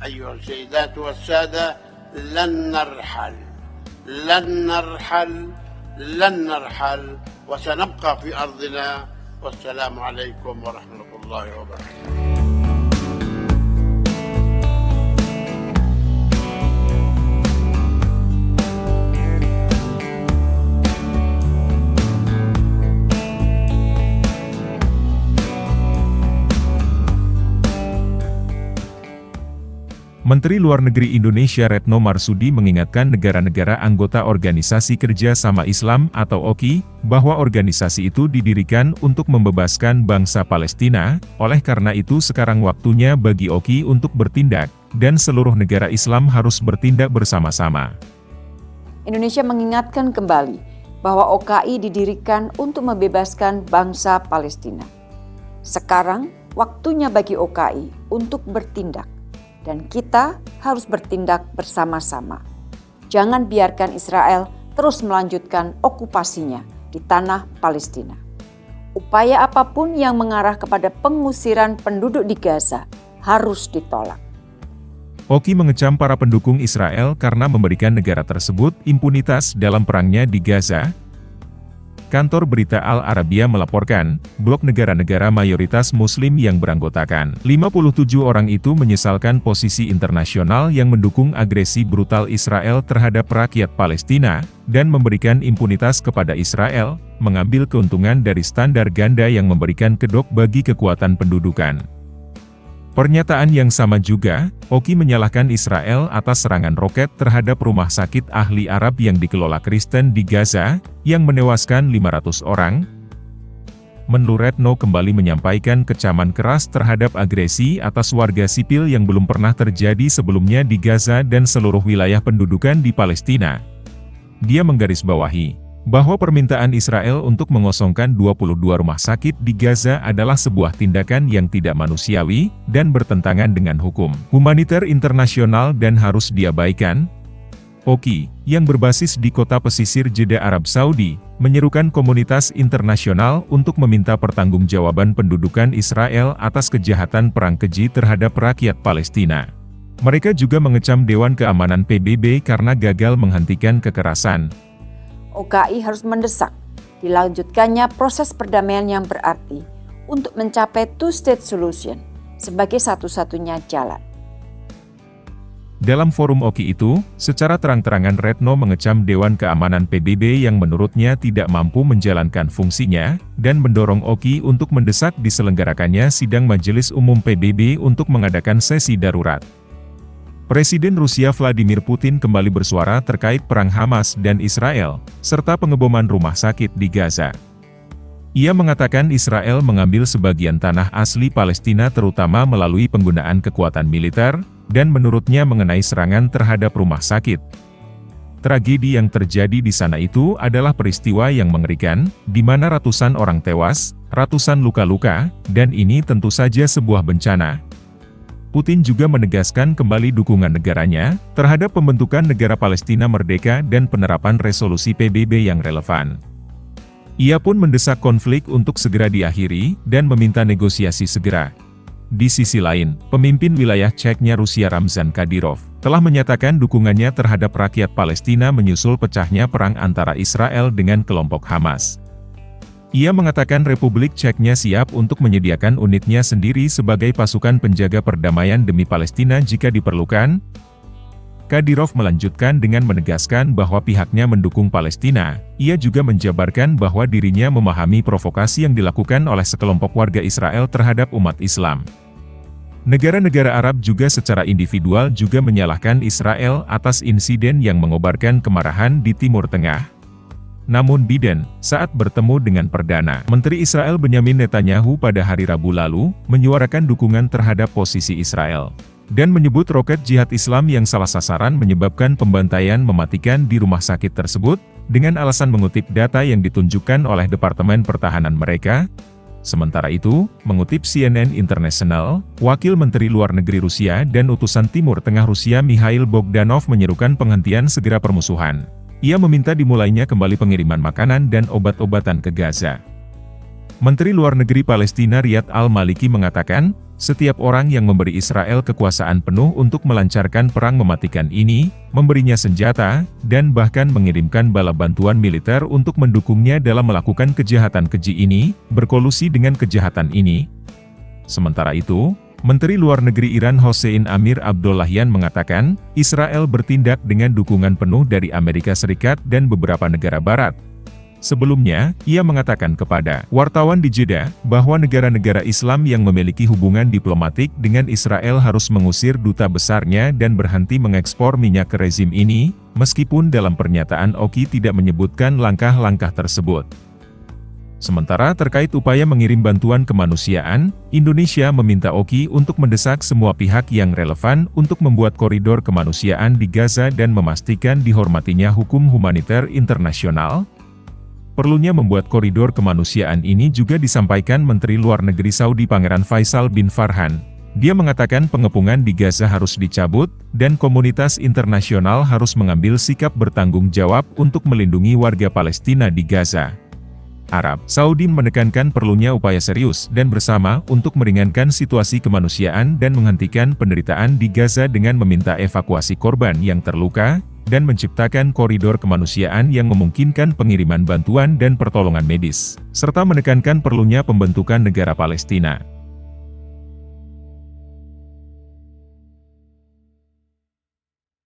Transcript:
أيها السيدات والسادة، لن نرحل لن نرحل لن نرحل وسنبقى في أرضنا. والسلام عليكم ورحمة الله وبركاته. Menteri Luar Negeri Indonesia Retno Marsudi mengingatkan negara-negara anggota Organisasi Kerja Sama Islam atau OKI, bahwa organisasi itu didirikan untuk membebaskan bangsa Palestina. Oleh karena itu sekarang waktunya bagi OKI untuk bertindak, dan seluruh negara Islam harus bertindak bersama-sama. Indonesia mengingatkan kembali bahwa OKI didirikan untuk membebaskan bangsa Palestina. Sekarang waktunya bagi OKI untuk bertindak. Dan kita harus bertindak bersama-sama. Jangan biarkan Israel terus melanjutkan okupasinya di tanah Palestina. Upaya apapun yang mengarah kepada pengusiran penduduk di Gaza harus ditolak. OKI mengecam para pendukung Israel karena memberikan negara tersebut impunitas dalam perangnya di Gaza. Kantor berita Al Arabiya melaporkan, blok negara-negara mayoritas Muslim yang beranggotakan 57 orang itu menyesalkan posisi internasional yang mendukung agresi brutal Israel terhadap rakyat Palestina, dan memberikan impunitas kepada Israel, mengambil keuntungan dari standar ganda yang memberikan kedok bagi kekuatan pendudukan. Pernyataan yang sama juga, OKI menyalahkan Israel atas serangan roket terhadap rumah sakit ahli Arab yang dikelola Kristen di Gaza, yang menewaskan 500 orang. Menlu Retno kembali menyampaikan kecaman keras terhadap agresi atas warga sipil yang belum pernah terjadi sebelumnya di Gaza dan seluruh wilayah pendudukan di Palestina. Dia menggarisbawahi bahwa permintaan Israel untuk mengosongkan 22 rumah sakit di Gaza adalah sebuah tindakan yang tidak manusiawi, dan bertentangan dengan hukum humaniter internasional dan harus diabaikan. OKI, yang berbasis di kota pesisir Jeddah Arab Saudi, menyerukan komunitas internasional untuk meminta pertanggungjawaban pendudukan Israel atas kejahatan perang keji terhadap rakyat Palestina. Mereka juga mengecam Dewan Keamanan PBB karena gagal menghentikan kekerasan. OKI harus mendesak dilanjutkannya proses perdamaian yang berarti untuk mencapai two-state solution sebagai satu-satunya jalan. Dalam forum OKI itu, secara terang-terangan Retno mengecam Dewan Keamanan PBB yang menurutnya tidak mampu menjalankan fungsinya, dan mendorong OKI untuk mendesak diselenggarakannya sidang Majelis Umum PBB untuk mengadakan sesi darurat. Presiden Rusia Vladimir Putin kembali bersuara terkait perang Hamas dan Israel, serta pengeboman rumah sakit di Gaza. Ia mengatakan Israel mengambil sebagian tanah asli Palestina terutama melalui penggunaan kekuatan militer, dan menurutnya mengenai serangan terhadap rumah sakit. Tragedi yang terjadi di sana itu adalah peristiwa yang mengerikan, di mana ratusan orang tewas, ratusan luka-luka, dan ini tentu saja sebuah bencana. Putin juga menegaskan kembali dukungan negaranya terhadap pembentukan negara Palestina merdeka dan penerapan resolusi PBB yang relevan. Ia pun mendesak konflik untuk segera diakhiri dan meminta negosiasi segera. Di sisi lain, pemimpin wilayah Chechnya Rusia Ramzan Kadyrov telah menyatakan dukungannya terhadap rakyat Palestina menyusul pecahnya perang antara Israel dengan kelompok Hamas. Ia mengatakan Republik Chechnya siap untuk menyediakan unitnya sendiri sebagai pasukan penjaga perdamaian demi Palestina jika diperlukan. Kadyrov melanjutkan dengan menegaskan bahwa pihaknya mendukung Palestina. Ia juga menjabarkan bahwa dirinya memahami provokasi yang dilakukan oleh sekelompok warga Israel terhadap umat Islam. Negara-negara Arab juga secara individual juga menyalahkan Israel atas insiden yang mengobarkan kemarahan di Timur Tengah. Namun Biden, saat bertemu dengan Perdana Menteri Israel Benyamin Netanyahu pada hari Rabu lalu, menyuarakan dukungan terhadap posisi Israel, dan menyebut roket jihad Islam yang salah sasaran menyebabkan pembantaian mematikan di rumah sakit tersebut, dengan alasan mengutip data yang ditunjukkan oleh Departemen Pertahanan mereka. Sementara itu, mengutip CNN International, Wakil Menteri Luar Negeri Rusia dan Utusan Timur Tengah Rusia Mikhail Bogdanov menyerukan penghentian segera permusuhan. Ia meminta dimulainya kembali pengiriman makanan dan obat-obatan ke Gaza. Menteri Luar Negeri Palestina Riyad Al-Maliki mengatakan, Setiap orang yang memberi Israel kekuasaan penuh untuk melancarkan perang mematikan ini, memberinya senjata, dan bahkan mengirimkan bala bantuan militer untuk mendukungnya dalam melakukan kejahatan keji ini, berkolusi dengan kejahatan ini. Sementara itu, Menteri Luar Negeri Iran Hossein Amir Abdollahian mengatakan, Israel bertindak dengan dukungan penuh dari Amerika Serikat dan beberapa negara Barat. Sebelumnya, ia mengatakan kepada wartawan di Jeddah, bahwa negara-negara Islam yang memiliki hubungan diplomatik dengan Israel harus mengusir duta besarnya dan berhenti mengekspor minyak ke rezim ini, meskipun dalam pernyataan Oki tidak menyebutkan langkah-langkah tersebut. Sementara terkait upaya mengirim bantuan kemanusiaan, Indonesia meminta Oki untuk mendesak semua pihak yang relevan untuk membuat koridor kemanusiaan di Gaza dan memastikan dihormatinya hukum humaniter internasional. Perlunya membuat koridor kemanusiaan ini juga disampaikan Menteri Luar Negeri Saudi Pangeran Faisal bin Farhan. Dia mengatakan pengepungan di Gaza harus dicabut, dan komunitas internasional harus mengambil sikap bertanggung jawab untuk melindungi warga Palestina di Gaza. Arab Saudi menekankan perlunya upaya serius dan bersama untuk meringankan situasi kemanusiaan dan menghentikan penderitaan di Gaza dengan meminta evakuasi korban yang terluka, dan menciptakan koridor kemanusiaan yang memungkinkan pengiriman bantuan dan pertolongan medis, serta menekankan perlunya pembentukan negara Palestina.